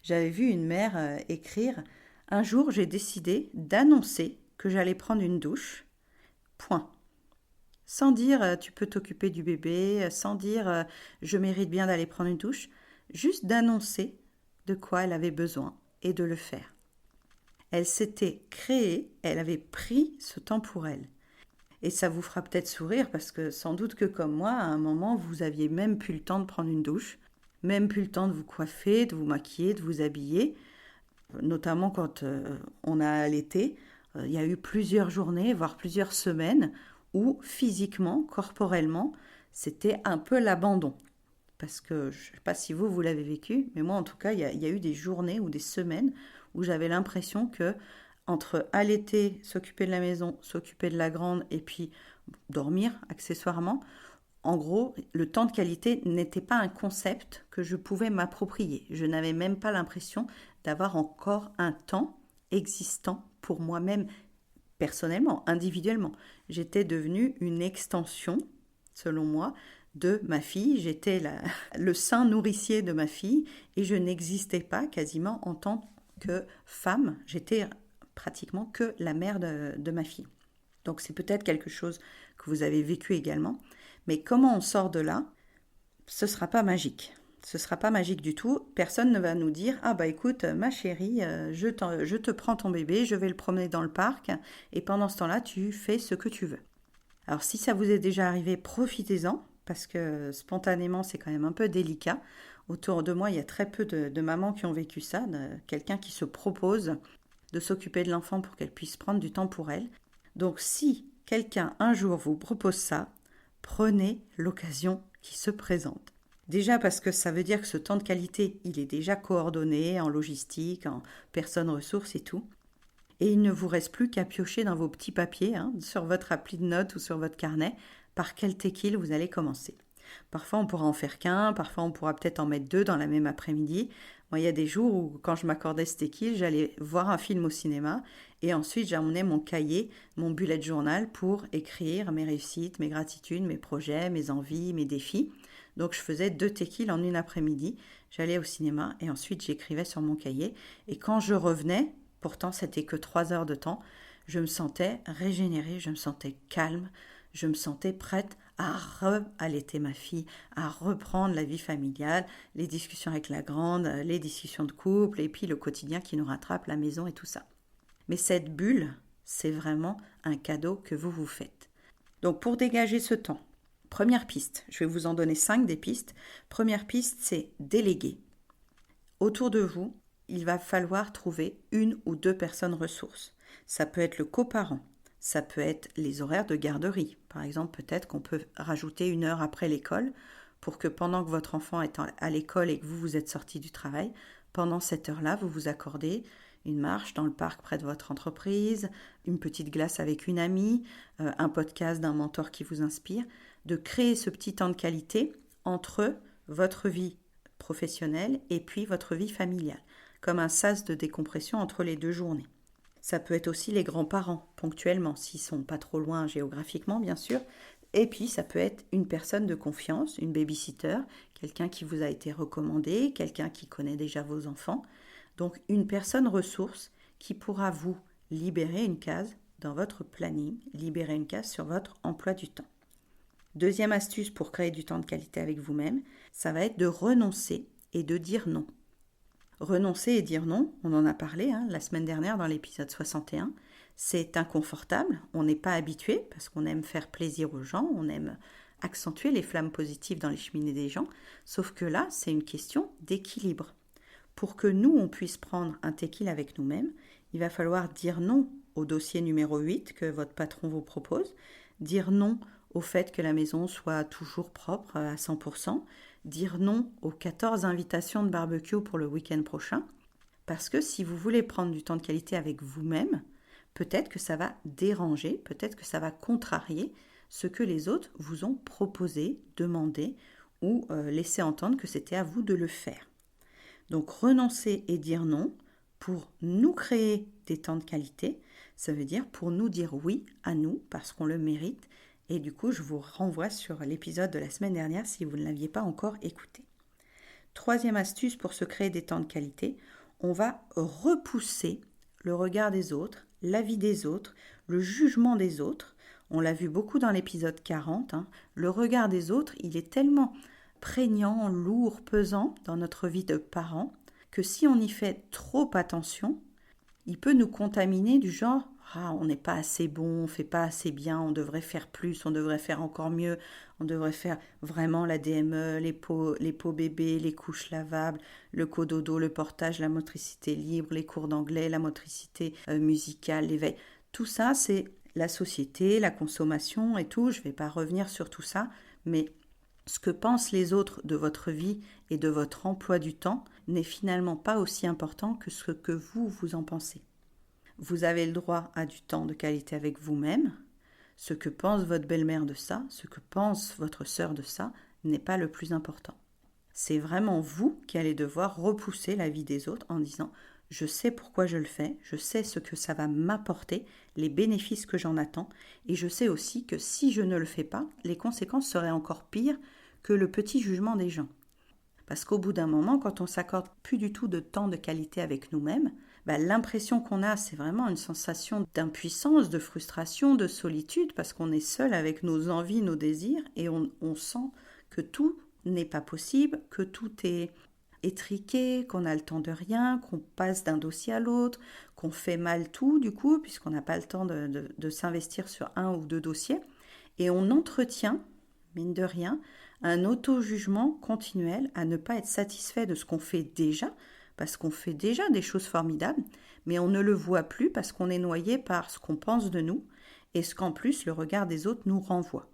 j'avais vu une mère écrire « Un jour, j'ai décidé d'annoncer que j'allais prendre une douche. Point. » Sans dire « tu peux t'occuper du bébé », sans dire « je mérite bien d'aller prendre une douche », juste d'annoncer de quoi elle avait besoin et de le faire. Elle s'était créée, elle avait pris ce temps pour elle. Et ça vous fera peut-être sourire parce que sans doute que comme moi, à un moment, vous aviez même plus le temps de prendre une douche, même plus le temps de vous coiffer, de vous maquiller, de vous habiller. Notamment quand on a allaité, il y a eu plusieurs journées, voire plusieurs semaines où physiquement, corporellement, c'était un peu l'abandon. Parce que je ne sais pas si vous l'avez vécu, mais moi en tout cas, il y a eu des journées ou des semaines où j'avais l'impression que entre allaiter, s'occuper de la maison, s'occuper de la grande et puis dormir accessoirement, en gros, le temps de qualité n'était pas un concept que je pouvais m'approprier. Je n'avais même pas l'impression d'avoir encore un temps existant pour moi-même, personnellement, individuellement. J'étais devenue une extension, selon moi, de ma fille. J'étais le sein nourricier de ma fille et je n'existais pas quasiment en tant que femme. J'étais pratiquement que la mère de ma fille. Donc c'est peut-être quelque chose que vous avez vécu également. Mais comment on sort de là? Ce ne sera pas magique. Ce ne sera pas magique du tout. Personne ne va nous dire « Ah bah écoute, ma chérie, je te prends ton bébé, je vais le promener dans le parc et pendant ce temps-là, tu fais ce que tu veux. » Alors si ça vous est déjà arrivé, profitez-en parce que spontanément, c'est quand même un peu délicat. Autour de moi, il y a très peu de mamans qui ont vécu ça, quelqu'un qui se propose de s'occuper de l'enfant pour qu'elle puisse prendre du temps pour elle. Donc si quelqu'un un jour vous propose ça, prenez l'occasion qui se présente. Déjà parce que ça veut dire que ce temps de qualité, il est déjà coordonné en logistique, en personnes ressources et tout. Et il ne vous reste plus qu'à piocher dans vos petits papiers, sur votre appli de notes ou sur votre carnet, par quel tequil vous allez commencer. Parfois on pourra en faire qu'un, parfois on pourra peut-être en mettre 2 dans la même après-midi. Moi, il y a des jours où, quand je m'accordais ce tequil, j'allais voir un film au cinéma et ensuite j'emmenais mon cahier, mon bullet journal pour écrire mes réussites, mes gratitudes, mes projets, mes envies, mes défis. Donc je faisais 2 tequils en une après-midi. J'allais au cinéma et ensuite j'écrivais sur mon cahier. Et quand je revenais, pourtant c'était que 3 heures de temps, je me sentais régénérée, je me sentais calme, je me sentais prête à allaiter ma fille, à reprendre la vie familiale, les discussions avec la grande, les discussions de couple et puis le quotidien qui nous rattrape, la maison et tout ça. Mais cette bulle, c'est vraiment un cadeau que vous vous faites. Donc pour dégager ce temps, première piste, je vais vous en donner 5 des pistes. Première piste, c'est déléguer. Autour de vous, il va falloir trouver 1 ou 2 personnes ressources. Ça peut être le coparent. Ça peut être les horaires de garderie. Par exemple, peut-être qu'on peut rajouter 1 heure après l'école pour que pendant que votre enfant est à l'école et que vous êtes sorti du travail, pendant cette heure-là, vous vous accordez une marche dans le parc près de votre entreprise, une petite glace avec une amie, un podcast d'un mentor qui vous inspire, de créer ce petit temps de qualité entre votre vie professionnelle et puis votre vie familiale, comme un sas de décompression entre les 2 journées. Ça peut être aussi les grands-parents, ponctuellement, s'ils ne sont pas trop loin géographiquement, bien sûr. Et puis, ça peut être une personne de confiance, une babysitter, quelqu'un qui vous a été recommandé, quelqu'un qui connaît déjà vos enfants. Donc, une personne ressource qui pourra vous libérer une case dans votre planning, libérer une case sur votre emploi du temps. Deuxième astuce pour créer du temps de qualité avec vous-même, ça va être de renoncer et de dire non. Renoncer et dire non, on en a parlé la semaine dernière dans l'épisode 61, c'est inconfortable, on n'est pas habitué parce qu'on aime faire plaisir aux gens, on aime accentuer les flammes positives dans les cheminées des gens, sauf que là, c'est une question d'équilibre. Pour que nous, on puisse prendre un tequil avec nous-mêmes, il va falloir dire non au dossier numéro 8 que votre patron vous propose, dire non au fait que la maison soit toujours propre à 100%, dire non aux 14 invitations de barbecue pour le week-end prochain, parce que si vous voulez prendre du temps de qualité avec vous-même, peut-être que ça va déranger, peut-être que ça va contrarier ce que les autres vous ont proposé, demandé ou laissé entendre que c'était à vous de le faire. Donc renoncer et dire non pour nous créer des temps de qualité, ça veut dire pour nous dire oui à nous parce qu'on le mérite. Et du coup, je vous renvoie sur l'épisode de la semaine dernière si vous ne l'aviez pas encore écouté. Troisième astuce pour se créer des temps de qualité, on va repousser le regard des autres, l'avis des autres, le jugement des autres. On l'a vu beaucoup dans l'épisode 40. Le regard des autres, il est tellement prégnant, lourd, pesant dans notre vie de parents que si on y fait trop attention, il peut nous contaminer du genre « Ah, on n'est pas assez bon, on ne fait pas assez bien, on devrait faire plus, on devrait faire encore mieux, on devrait faire vraiment la DME, les pots bébés, les couches lavables, le cododo, le portage, la motricité libre, les cours d'anglais, la motricité musicale, l'éveil. » Tout ça, c'est la société, la consommation et tout. Je ne vais pas revenir sur tout ça, mais ce que pensent les autres de votre vie et de votre emploi du temps n'est finalement pas aussi important que ce que vous en pensez. Vous avez le droit à du temps de qualité avec vous-même. Ce que pense votre belle-mère de ça, ce que pense votre sœur de ça, n'est pas le plus important. C'est vraiment vous qui allez devoir repousser la vie des autres en disant « je sais pourquoi je le fais, je sais ce que ça va m'apporter, les bénéfices que j'en attends, et je sais aussi que si je ne le fais pas, les conséquences seraient encore pires que le petit jugement des gens. » Parce qu'au bout d'un moment, quand on s'accorde plus du tout de temps de qualité avec nous-mêmes, l'impression qu'on a, c'est vraiment une sensation d'impuissance, de frustration, de solitude, parce qu'on est seul avec nos envies, nos désirs, et on sent que tout n'est pas possible, que tout est étriqué, qu'on a le temps de rien, qu'on passe d'un dossier à l'autre, qu'on fait mal tout du coup, puisqu'on n'a pas le temps de s'investir sur un ou deux dossiers. Et on entretient, mine de rien, un auto-jugement continuel à ne pas être satisfait de ce qu'on fait déjà, parce qu'on fait déjà des choses formidables, mais on ne le voit plus parce qu'on est noyé par ce qu'on pense de nous et ce qu'en plus le regard des autres nous renvoie.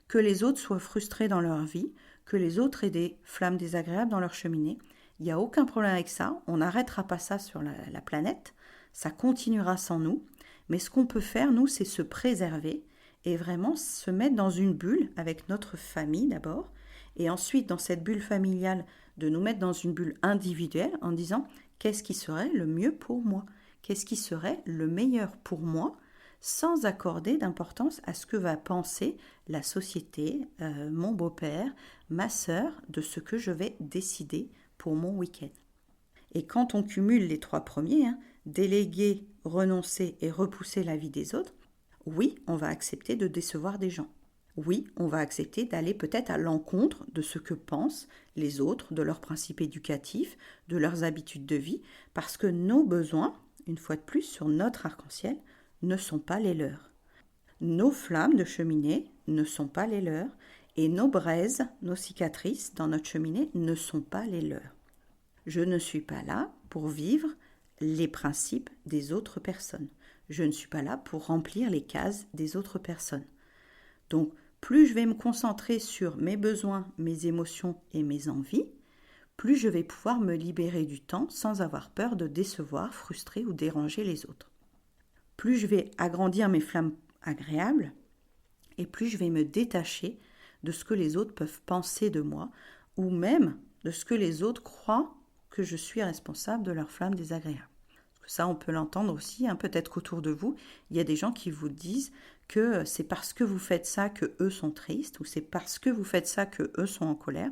Que les autres soient frustrés dans leur vie, que les autres aient des flammes désagréables dans leur cheminée, il n'y a aucun problème avec ça, on n'arrêtera pas ça sur la planète, ça continuera sans nous, mais ce qu'on peut faire, nous, c'est se préserver et vraiment se mettre dans une bulle avec notre famille d'abord, et ensuite dans cette bulle familiale, de nous mettre dans une bulle individuelle en disant qu'est-ce qui serait le mieux pour moi, qu'est-ce qui serait le meilleur pour moi, sans accorder d'importance à ce que va penser la société, mon beau-père, ma sœur, de ce que je vais décider pour mon week-end. Et quand on cumule les trois premiers, déléguer, renoncer et repousser la vie des autres, oui, on va accepter de décevoir des gens. Oui, on va accepter d'aller peut-être à l'encontre de ce que pensent les autres, de leurs principes éducatifs, de leurs habitudes de vie, parce que nos besoins, une fois de plus, sur notre arc-en-ciel, ne sont pas les leurs. Nos flammes de cheminée ne sont pas les leurs, et nos braises, nos cicatrices dans notre cheminée ne sont pas les leurs. Je ne suis pas là pour vivre les principes des autres personnes. Je ne suis pas là pour remplir les cases des autres personnes. Donc, plus je vais me concentrer sur mes besoins, mes émotions et mes envies, plus je vais pouvoir me libérer du temps sans avoir peur de décevoir, frustrer ou déranger les autres. Plus je vais agrandir mes flammes agréables et plus je vais me détacher de ce que les autres peuvent penser de moi ou même de ce que les autres croient que je suis responsable de leurs flammes désagréables. Ça, on peut l'entendre aussi, peut-être qu'autour de vous, il y a des gens qui vous disent que c'est parce que vous faites ça que eux sont tristes ou c'est parce que vous faites ça que eux sont en colère.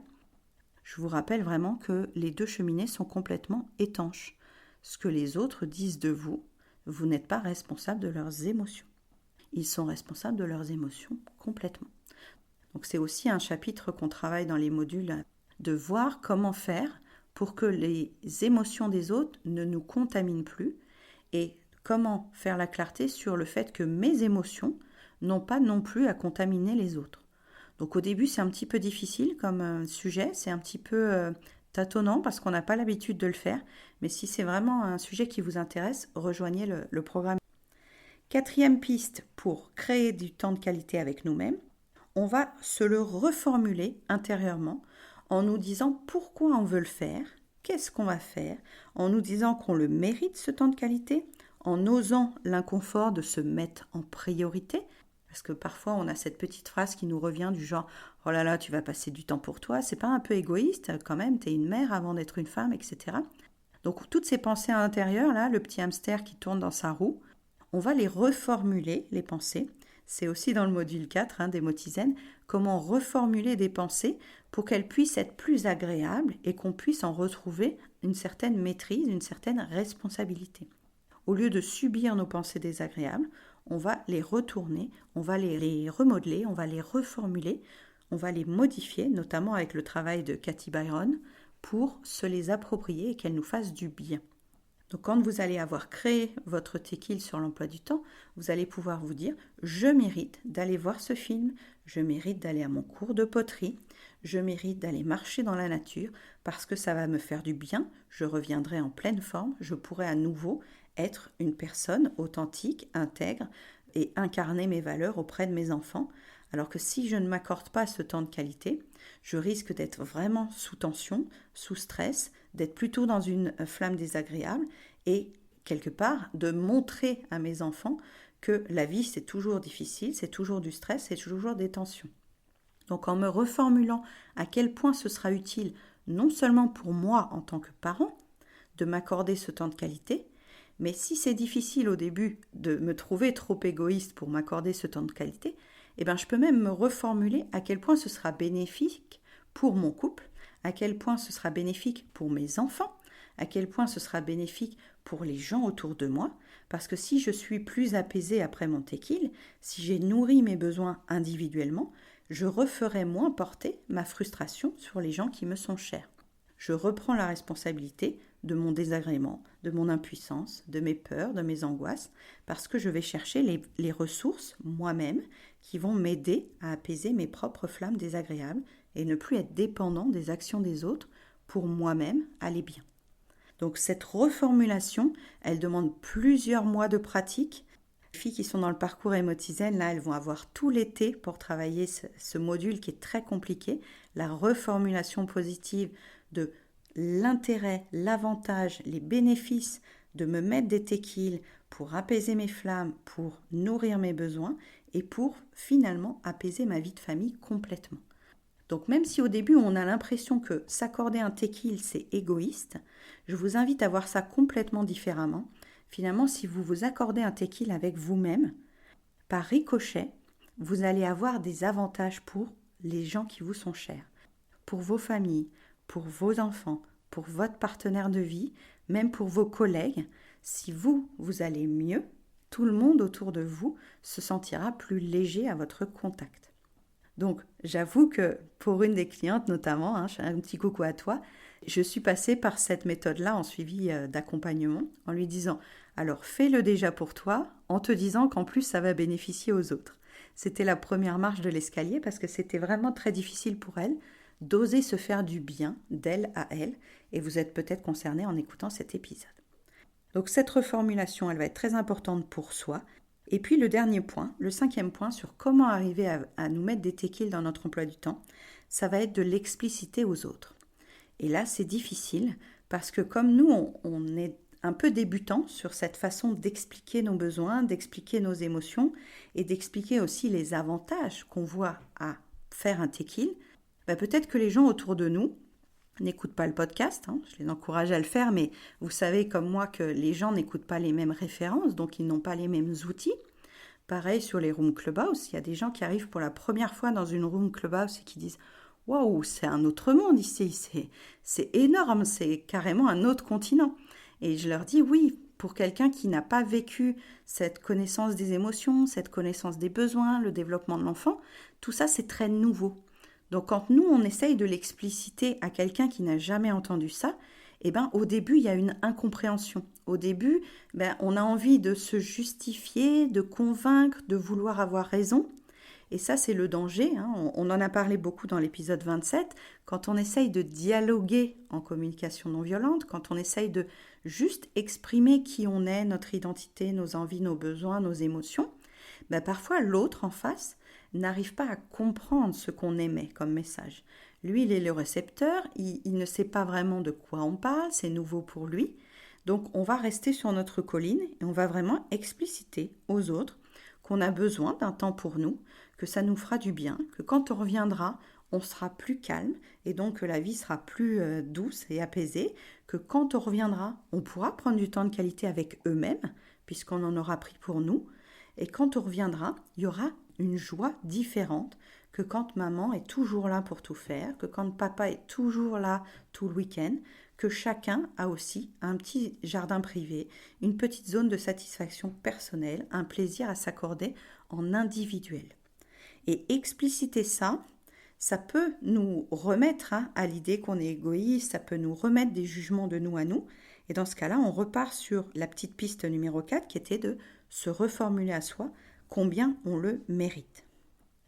Je vous rappelle vraiment que les deux cheminées sont complètement étanches. Ce que les autres disent de vous, vous n'êtes pas responsable de leurs émotions. Ils sont responsables de leurs émotions complètement. Donc c'est aussi un chapitre qu'on travaille dans les modules, de voir comment faire pour que les émotions des autres ne nous contaminent plus et comment faire la clarté sur le fait que mes émotions n'ont pas non plus à contaminer les autres. Donc au début, c'est un petit peu difficile comme sujet, c'est un petit peu tâtonnant parce qu'on n'a pas l'habitude de le faire, mais si c'est vraiment un sujet qui vous intéresse, rejoignez le programme. Quatrième piste pour créer du temps de qualité avec nous-mêmes, on va se le reformuler intérieurement en nous disant pourquoi on veut le faire, qu'est-ce qu'on va faire, en nous disant qu'on le mérite ce temps de qualité, en osant l'inconfort de se mettre en priorité, parce que parfois on a cette petite phrase qui nous revient du genre « Oh là là, tu vas passer du temps pour toi, c'est pas un peu égoïste quand même, t'es une mère avant d'être une femme, etc. » Donc toutes ces pensées à l'intérieur, là, le petit hamster qui tourne dans sa roue, on va les reformuler, les pensées. C'est aussi dans le module 4 des mots Tizen, comment reformuler des pensées pour qu'elles puissent être plus agréables et qu'on puisse en retrouver une certaine maîtrise, une certaine responsabilité. Au lieu de subir nos pensées désagréables, on va les retourner, on va les remodeler, on va les reformuler, on va les modifier, notamment avec le travail de Cathy Byron, pour se les approprier et qu'elles nous fassent du bien. Donc quand vous allez avoir créé votre tequil sur l'emploi du temps, vous allez pouvoir vous dire « Je mérite d'aller voir ce film, je mérite d'aller à mon cours de poterie, je mérite d'aller marcher dans la nature parce que ça va me faire du bien, je reviendrai en pleine forme, je pourrai à nouveau être une personne authentique, intègre et incarner mes valeurs auprès de mes enfants. Alors que si je ne m'accorde pas ce temps de qualité, je risque d'être vraiment sous tension, sous stress, d'être plutôt dans une flamme désagréable et quelque part, de montrer à mes enfants que la vie, c'est toujours difficile, c'est toujours du stress, c'est toujours des tensions. Donc en me reformulant à quel point ce sera utile, non seulement pour moi en tant que parent, de m'accorder ce temps de qualité, mais si c'est difficile au début de me trouver trop égoïste pour m'accorder ce temps de qualité, je peux même me reformuler à quel point ce sera bénéfique pour mon couple, à quel point ce sera bénéfique pour mes enfants, à quel point ce sera bénéfique pour les gens autour de moi, parce que si je suis plus apaisée après mon tequil, si j'ai nourri mes besoins individuellement, je referai moins porter ma frustration sur les gens qui me sont chers. Je reprends la responsabilité de mon désagrément, de mon impuissance, de mes peurs, de mes angoisses, parce que je vais chercher les ressources moi-même qui vont m'aider à apaiser mes propres flammes désagréables et ne plus être dépendant des actions des autres pour moi-même aller bien. Donc cette reformulation, elle demande plusieurs mois de pratique. Les filles qui sont dans le parcours Emotizen, là, elles vont avoir tout l'été pour travailler ce module qui est très compliqué, la reformulation positive de l'intérêt, l'avantage, les bénéfices de me mettre des tequils pour apaiser mes flammes, pour nourrir mes besoins et pour finalement apaiser ma vie de famille complètement. Donc même si au début on a l'impression que s'accorder un tequil c'est égoïste, je vous invite à voir ça complètement différemment. Finalement, si vous vous accordez un tequil avec vous-même, par ricochet, vous allez avoir des avantages pour les gens qui vous sont chers, pour vos familles, pour vos enfants, pour votre partenaire de vie, même pour vos collègues. Si vous allez mieux, tout le monde autour de vous se sentira plus léger à votre contact. Donc, j'avoue que pour une des clientes notamment, un petit coucou à toi, je suis passée par cette méthode-là en suivi d'accompagnement, en lui disant « Alors, fais-le déjà pour toi, en te disant qu'en plus, ça va bénéficier aux autres. » C'était la première marche de l'escalier parce que c'était vraiment très difficile pour elle d'oser se faire du bien d'elle à elle, et vous êtes peut-être concerné en écoutant cet épisode. Donc, cette reformulation, elle va être très importante pour soi. Et puis le dernier point, le 5e point sur comment arriver à nous mettre des tequils dans notre emploi du temps, ça va être de l'expliciter aux autres. Et là, c'est difficile parce que comme nous, on est un peu débutant sur cette façon d'expliquer nos besoins, d'expliquer nos émotions et d'expliquer aussi les avantages qu'on voit à faire un tequil, peut-être que les gens autour de nous n'écoutent pas le podcast, je les encourage à le faire, mais vous savez comme moi que les gens n'écoutent pas les mêmes références, donc ils n'ont pas les mêmes outils. Pareil sur les Room Clubhouse, il y a des gens qui arrivent pour la première fois dans une Room Clubhouse et qui disent « Waouh, c'est un autre monde ici, c'est énorme, c'est carrément un autre continent ». Et je leur dis « Oui, pour quelqu'un qui n'a pas vécu cette connaissance des émotions, cette connaissance des besoins, le développement de l'enfant, tout ça c'est très nouveau ». Donc quand nous, on essaye de l'expliciter à quelqu'un qui n'a jamais entendu ça, au début, il y a une incompréhension. Au début, on a envie de se justifier, de convaincre, de vouloir avoir raison. Et ça, c'est le danger. On en a parlé beaucoup dans l'épisode 27. Quand on essaye de dialoguer en communication non violente, quand on essaye de juste exprimer qui on est, notre identité, nos envies, nos besoins, nos émotions, parfois l'autre en face n'arrive pas à comprendre ce qu'on émet comme message. Lui, il est le récepteur, il ne sait pas vraiment de quoi on parle, c'est nouveau pour lui. Donc, on va rester sur notre colline et on va vraiment expliciter aux autres qu'on a besoin d'un temps pour nous, que ça nous fera du bien, que quand on reviendra, on sera plus calme et donc que la vie sera plus douce et apaisée, que quand on reviendra, on pourra prendre du temps de qualité avec eux-mêmes, puisqu'on en aura pris pour nous. Et quand on reviendra, il y aura une joie différente que quand maman est toujours là pour tout faire, que quand papa est toujours là tout le week-end, que chacun a aussi un petit jardin privé, une petite zone de satisfaction personnelle, un plaisir à s'accorder en individuel. Et expliciter ça, ça peut nous remettre à l'idée qu'on est égoïste, ça peut nous remettre des jugements de nous à nous. Et dans ce cas-là, on repart sur la petite piste numéro 4 qui était de se reformuler à soi combien on le mérite.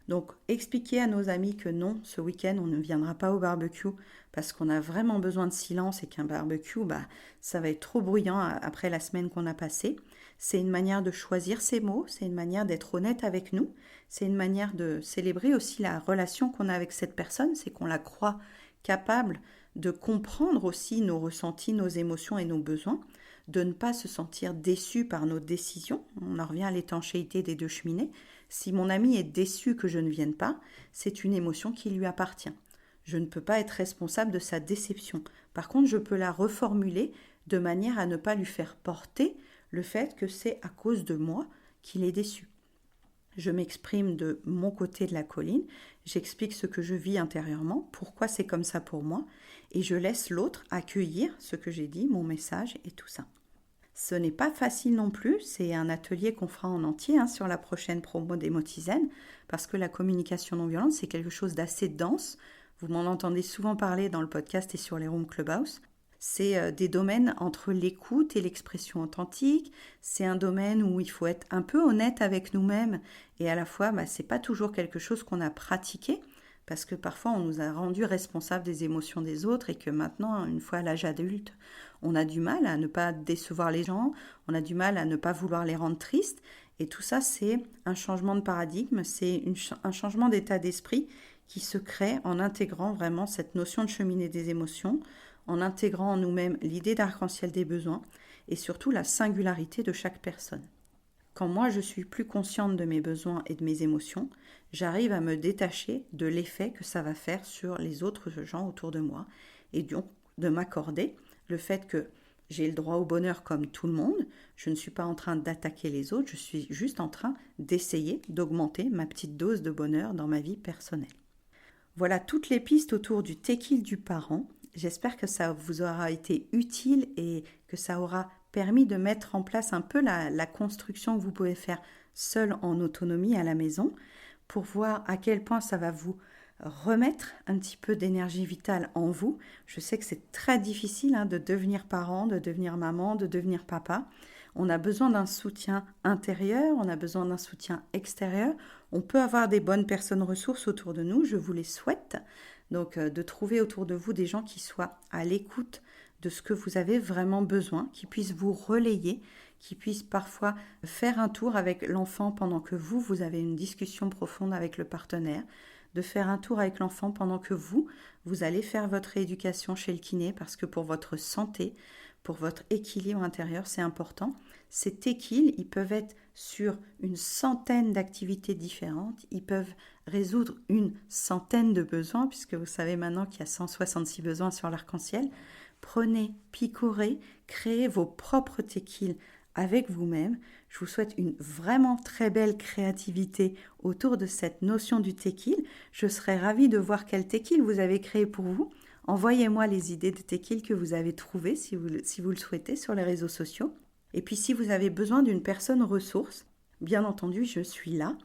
Donc, expliquer à nos amis que non, ce week-end, on ne viendra pas au barbecue parce qu'on a vraiment besoin de silence et qu'un barbecue, ça va être trop bruyant après la semaine qu'on a passée. C'est une manière de choisir ses mots, c'est une manière d'être honnête avec nous, c'est une manière de célébrer aussi la relation qu'on a avec cette personne, c'est qu'on la croit capable de comprendre aussi nos ressentis, nos émotions et nos besoins. de ne pas se sentir déçu par nos décisions. On en revient à l'étanchéité des deux cheminées. Si mon ami est déçu que je ne vienne pas, c'est une émotion qui lui appartient. Je ne peux pas être responsable de sa déception. Par contre, je peux la reformuler de manière à ne pas lui faire porter le fait que c'est à cause de moi qu'il est déçu. Je m'exprime de mon côté de la colline, j'explique ce que je vis intérieurement, pourquoi c'est comme ça pour moi, et je laisse l'autre accueillir ce que j'ai dit, mon message et tout ça. Ce n'est pas facile non plus, c'est un atelier qu'on fera en entier sur la prochaine promo d'Emotizen, parce que la communication non violente, c'est quelque chose d'assez dense. Vous m'en entendez souvent parler dans le podcast et sur les rooms Clubhouse. C'est des domaines entre l'écoute et l'expression authentique. C'est un domaine où il faut être un peu honnête avec nous-mêmes et à la fois, c'est pas toujours quelque chose qu'on a pratiqué parce que parfois on nous a rendus responsables des émotions des autres et que maintenant, une fois à l'âge adulte, on a du mal à ne pas décevoir les gens, on a du mal à ne pas vouloir les rendre tristes et tout ça, c'est un changement de paradigme, c'est un changement d'état d'esprit qui se crée en intégrant vraiment cette notion de cheminée des émotions, en intégrant en nous-mêmes l'idée d'arc-en-ciel des besoins et surtout la singularité de chaque personne. Quand moi je suis plus consciente de mes besoins et de mes émotions, j'arrive à me détacher de l'effet que ça va faire sur les autres gens autour de moi et donc de m'accorder le fait que j'ai le droit au bonheur comme tout le monde, je ne suis pas en train d'attaquer les autres, je suis juste en train d'essayer d'augmenter ma petite dose de bonheur dans ma vie personnelle. Voilà toutes les pistes autour du tequil du parent. J'espère que ça vous aura été utile et que ça aura permis de mettre en place un peu la construction que vous pouvez faire seul en autonomie à la maison pour voir à quel point ça va vous remettre un petit peu d'énergie vitale en vous. Je sais que c'est très difficile de devenir parent, de devenir maman, de devenir papa. On a besoin d'un soutien intérieur, on a besoin d'un soutien extérieur. On peut avoir des bonnes personnes ressources autour de nous, je vous les souhaite. Donc de trouver autour de vous des gens qui soient à l'écoute de ce que vous avez vraiment besoin, qui puissent vous relayer, qui puissent parfois faire un tour avec l'enfant pendant que vous avez une discussion profonde avec le partenaire, de faire un tour avec l'enfant pendant que vous allez faire votre rééducation chez le kiné parce que pour votre santé, pour votre équilibre intérieur, c'est important. Ces tequils, ils peuvent être sur une centaine d'activités différentes, ils peuvent résoudre une centaine de besoins, puisque vous savez maintenant qu'il y a 166 besoins sur l'arc-en-ciel. Prenez, picorez, créez vos propres tequils avec vous-même. Je vous souhaite une vraiment très belle créativité autour de cette notion du tequil. Je serais ravie de voir quel tequil vous avez créé pour vous. Envoyez-moi les idées de tequil que vous avez trouvées si vous le souhaitez sur les réseaux sociaux. Et puis si vous avez besoin d'une personne ressource, bien entendu, je suis là.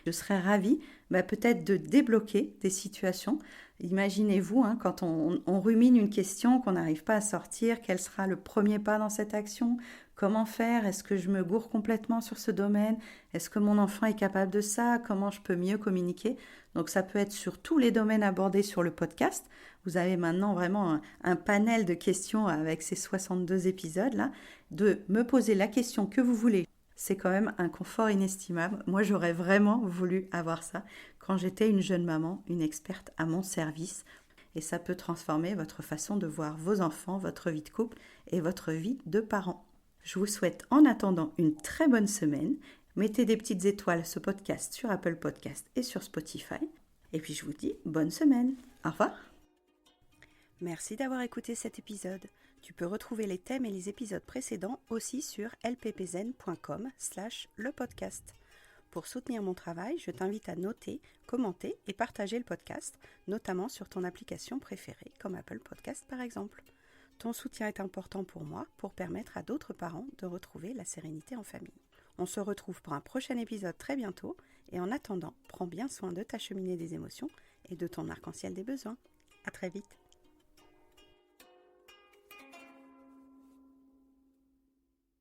Je serais ravie peut-être de débloquer des situations. Imaginez-vous, quand on rumine une question qu'on n'arrive pas à sortir, quel sera le premier pas dans cette action? Comment faire? Est-ce que je me gourre complètement sur ce domaine? Est-ce que mon enfant est capable de ça? Comment je peux mieux communiquer? Donc ça peut être sur tous les domaines abordés sur le podcast. Vous avez maintenant vraiment un panel de questions avec ces 62 épisodes-là, de me poser la question que vous voulez. C'est quand même un confort inestimable. Moi, j'aurais vraiment voulu avoir ça quand j'étais une jeune maman, une experte à mon service. Et ça peut transformer votre façon de voir vos enfants, votre vie de couple et votre vie de parent. Je vous souhaite en attendant une très bonne semaine. Mettez des petites étoiles à ce podcast sur Apple Podcast et sur Spotify. Et puis je vous dis bonne semaine. Au revoir. Merci d'avoir écouté cet épisode. Tu peux retrouver les thèmes et les épisodes précédents aussi sur lppzen.com/lepodcast. Pour soutenir mon travail, je t'invite à noter, commenter et partager le podcast, notamment sur ton application préférée, comme Apple Podcast par exemple. Ton soutien est important pour moi pour permettre à d'autres parents de retrouver la sérénité en famille. On se retrouve pour un prochain épisode très bientôt et en attendant, prends bien soin de ta cheminée des émotions et de ton arc-en-ciel des besoins. À très vite.